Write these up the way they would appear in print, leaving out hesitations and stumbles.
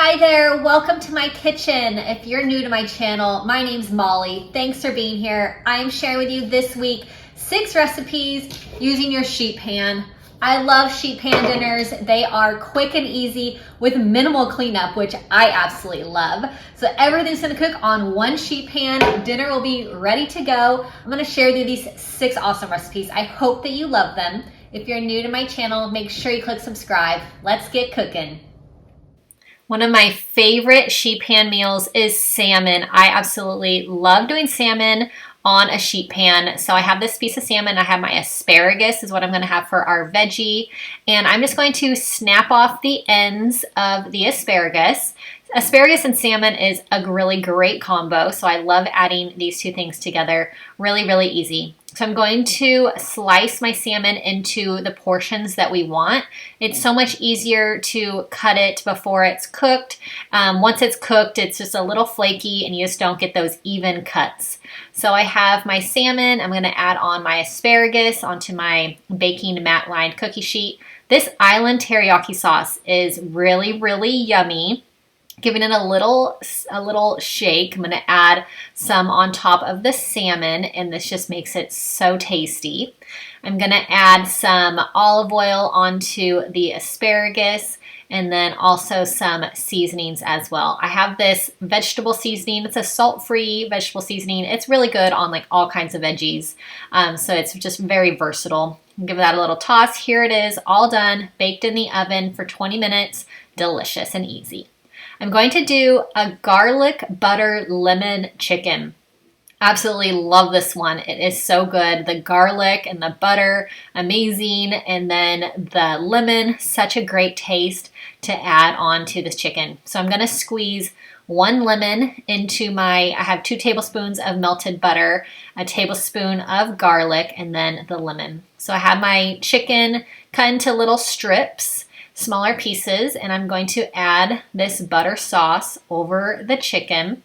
Hi there, welcome to my kitchen. If you're new to my channel, my name's Molly. Thanks for being here. I am sharing with you this week 6 recipes using your sheet pan. I love sheet pan dinners. They are quick and easy with minimal cleanup, which I absolutely love. So everything's gonna cook on one sheet pan. Dinner will be ready to go. I'm gonna share with you these 6 awesome recipes. I hope that you love them. If you're new to my channel, make sure you click subscribe. Let's get cooking. One of my favorite sheet pan meals is salmon. I absolutely love doing salmon on a sheet pan. So I have this piece of salmon. I have my asparagus is what I'm going to have for our veggie. And I'm just going to snap off the ends of the asparagus. Asparagus and salmon is a really great combo. So I love adding these two things together. Really, really easy. So I'm going to slice my salmon into the portions that we want. It's so much easier to cut it before it's cooked. Once it's cooked, it's just a little flaky and you just don't get those even cuts. So I have my salmon. I'm going to add on my asparagus onto my baking matte lined cookie sheet. This island teriyaki sauce is really, really yummy. Giving it a little shake. I'm going to add some on top of the salmon, and this just makes it so tasty. I'm going to add some olive oil onto the asparagus, and then also some seasonings as well. I have this vegetable seasoning. It's a salt-free vegetable seasoning. It's really good on like all kinds of veggies, so it's just very versatile. Give that a little toss. Here it is, all done, baked in the oven for 20 minutes. Delicious and easy. I'm going to do a garlic butter lemon chicken. Absolutely love this one. It is so good. The garlic and the butter, amazing. And then the lemon, such a great taste to add on to this chicken. So I'm going to squeeze 1 lemon into I have 2 tablespoons of melted butter, a tablespoon of garlic, and then the lemon. So I have my chicken cut into little strips, smaller pieces, and I'm going to add this butter sauce over the chicken.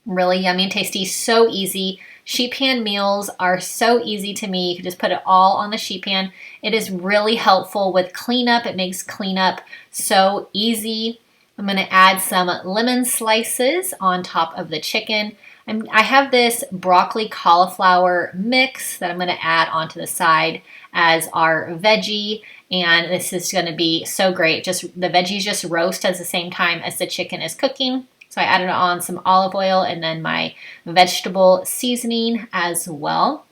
Really yummy and tasty, so easy. Sheet pan meals are so easy to me. You can just put it all on the sheet pan. It is really helpful with cleanup. It makes cleanup so easy. I'm going to add some lemon slices on top of the chicken. I have this broccoli cauliflower mix that I'm going to add onto the side as our veggie, and this is going to be so great. Just the veggies just roast at the same time as the chicken is cooking. So I added on some olive oil and then my vegetable seasoning as well.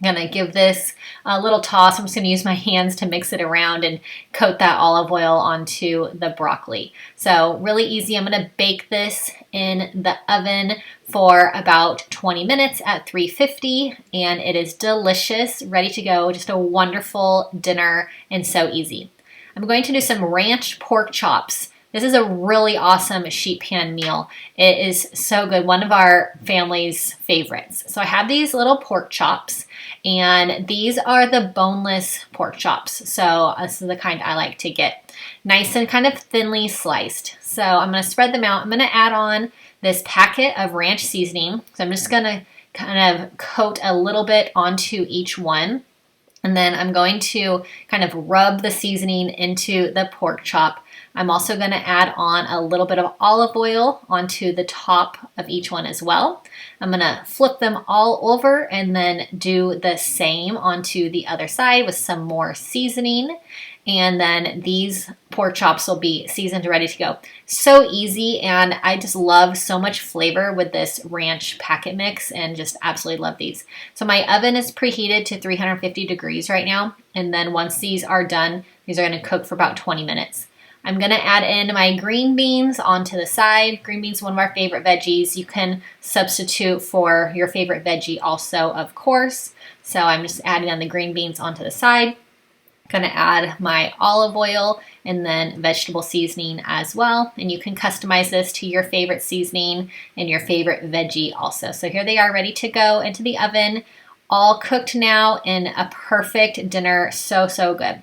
I'm going to give this a little toss. I'm just going to use my hands to mix it around and coat that olive oil onto the broccoli. So really easy. I'm going to bake this in the oven for about 20 minutes at 350, and it is delicious, ready to go. Just a wonderful dinner and so easy. I'm going to do some ranch pork chops. This is a really awesome sheet pan meal. It is so good. One of our family's favorites. So I have these little pork chops, and these are the boneless pork chops. So this is the kind I like to get. Nice and kind of thinly sliced. So I'm going to spread them out. I'm going to add on this packet of ranch seasoning. So I'm just going to kind of coat a little bit onto each one. And then I'm going to kind of rub the seasoning into the pork chop. I'm also going to add on a little bit of olive oil onto the top of each one as well. I'm going to flip them all over and then do the same onto the other side with some more seasoning. And then these pork chops will be seasoned, ready to go. So easy, and I just love so much flavor with this ranch packet mix and just absolutely love these. So my oven is preheated to 350 degrees right now. And then once these are done, these are going to cook for about 20 minutes. I'm going to add in my green beans onto the side. Green beans, one of our favorite veggies. You can substitute for your favorite veggie also, of course. So I'm just adding on the green beans onto the side. Going to add my olive oil and then vegetable seasoning as well. And you can customize this to your favorite seasoning and your favorite veggie also. So here they are, ready to go into the oven. All cooked now in a perfect dinner. So, so good.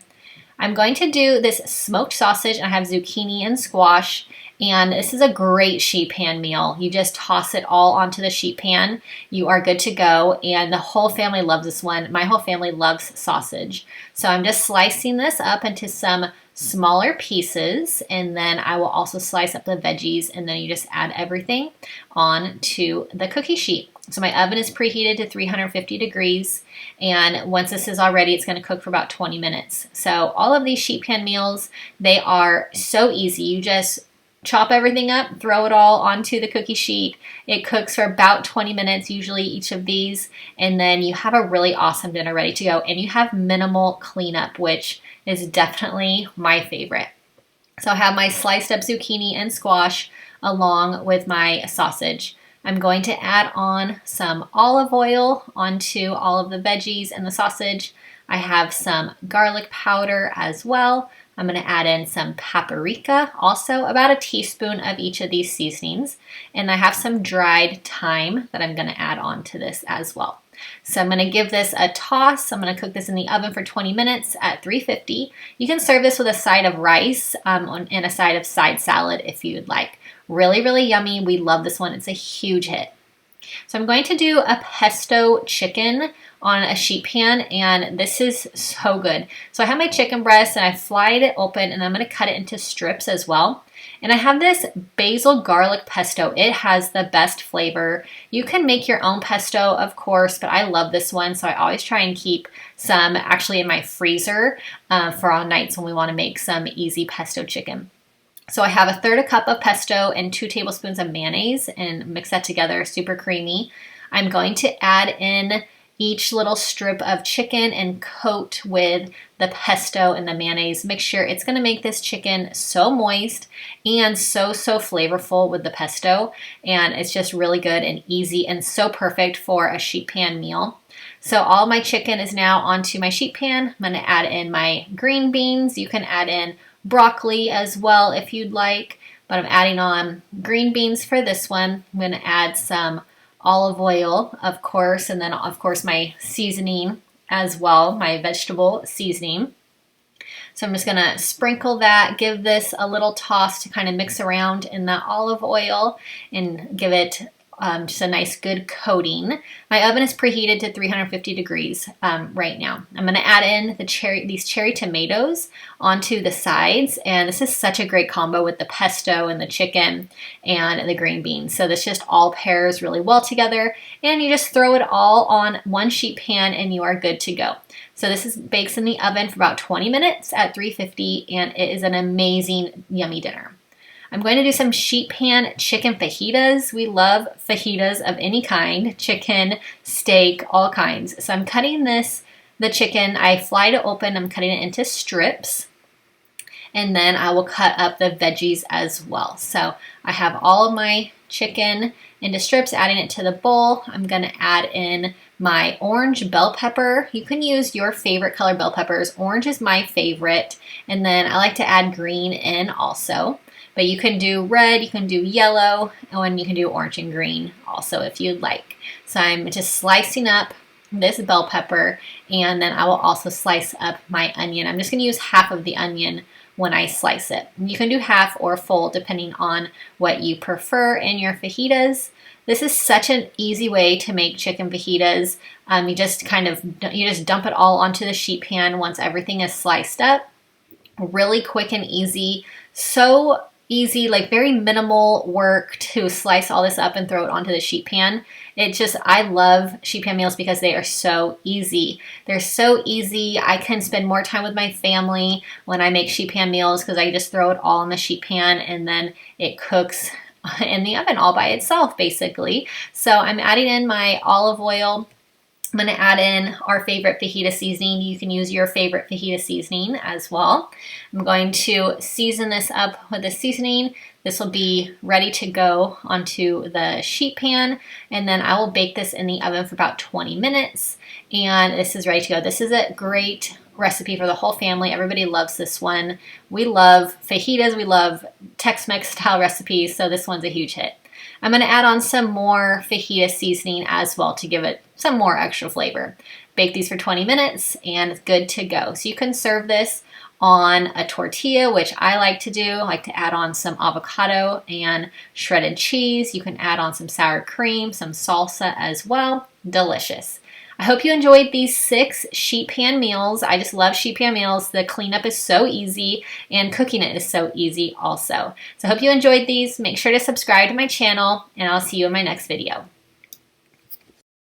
I'm going to do this smoked sausage. I have zucchini and squash, and this is a great sheet pan meal. You just toss it all onto the sheet pan. You are good to go, and the whole family loves this one. My whole family loves sausage. So I'm just slicing this up into some smaller pieces, and then I will also slice up the veggies, and then you just add everything onto the cookie sheet. So my oven is preheated to 350 degrees, and once this is all ready, it's going to cook for about 20 minutes. So all of these sheet pan meals, they are so easy. You just chop everything up, throw it all onto the cookie sheet. It cooks for about 20 minutes, usually each of these, and then you have a really awesome dinner ready to go, and you have minimal cleanup, which is definitely my favorite. So I have my sliced up zucchini and squash along with my sausage. I'm going to add on some olive oil onto all of the veggies and the sausage. I have some garlic powder as well. I'm going to add in some paprika, also about a teaspoon of each of these seasonings. And I have some dried thyme that I'm going to add on to this as well. So I'm going to give this a toss. I'm going to cook this in the oven for 20 minutes at 350. You can serve this with a side of rice and a side of side salad if you'd like. Really, really yummy. We love this one. It's a huge hit. So I'm going to do a pesto chicken on a sheet pan, and this is so good. So I have my chicken breast and I fried it open, and I'm going to cut it into strips as well. And I have this basil garlic pesto. It has the best flavor. You can make your own pesto, of course, but I love this one, so I always try and keep some actually in my freezer for on nights when we want to make some easy pesto chicken. So I have 1/3 cup of pesto and 2 tablespoons of mayonnaise, and mix that together, super creamy. I'm going to add in each little strip of chicken and coat with the pesto and the mayonnaise mixture. It's going to make this chicken so moist and so flavorful with the pesto, and it's just really good and easy and so perfect for a sheet pan meal. So all my chicken is now onto my sheet pan. I'm going to add in my green beans. You can add in broccoli as well if you'd like, but I'm adding on green beans for this one. I'm going to add some olive oil, of course, and then of course my seasoning as well, my vegetable seasoning. So I'm just going to sprinkle that, give this a little toss to kind of mix around in that olive oil and give it just a nice good coating. My oven is preheated to 350 degrees right now. I'm going to add in these cherry tomatoes onto the sides, and this is such a great combo with the pesto and the chicken and the green beans. So this just all pairs really well together, and you just throw it all on one sheet pan and you are good to go. So this bakes in the oven for about 20 minutes at 350, and it is an amazing, yummy dinner. I'm going to do some sheet pan chicken fajitas. We love fajitas of any kind, chicken, steak, all kinds. So I'm cutting the chicken, I fried it open, I'm cutting it into strips, and then I will cut up the veggies as well. So I have all of my chicken into strips, adding it to the bowl. I'm going to add in my orange bell pepper. You can use your favorite color bell peppers. Orange is my favorite, and then I like to add green in also. But you can do red, you can do yellow, and you can do orange and green also if you'd like. So I'm just slicing up this bell pepper, and then I will also slice up my onion. I'm just going to use half of the onion when I slice it. You can do half or full depending on what you prefer in your fajitas. This is such an easy way to make chicken fajitas. You just dump it all onto the sheet pan once everything is sliced up. Really quick and easy. So easy, like very minimal work to slice all this up and throw it onto the sheet pan. I love sheet pan meals because they are so easy. They're so easy. I can spend more time with my family when I make sheet pan meals because I just throw it all in the sheet pan and then it cooks in the oven all by itself, basically. So I'm adding in my olive oil. I'm going to add in our favorite fajita seasoning. You can use your favorite fajita seasoning as well. I'm going to season this up with the seasoning. This will be ready to go onto the sheet pan, and then I will bake this in the oven for about 20 minutes, and this is ready to go. This is a great recipe for the whole family. Everybody loves this one. We love fajitas. We love Tex-Mex style recipes, so this one's a huge hit. I'm going to add on some more fajita seasoning as well to give it some more extra flavor. Bake these for 20 minutes and it's good to go. So you can serve this on a tortilla, which I like to do. I like to add on some avocado and shredded cheese. You can add on some sour cream, some salsa as well. Delicious. I hope you enjoyed these 6 sheet pan meals. I just love sheet pan meals. The cleanup is so easy and cooking it is so easy also. So I hope you enjoyed these. Make sure to subscribe to my channel and I'll see you in my next video.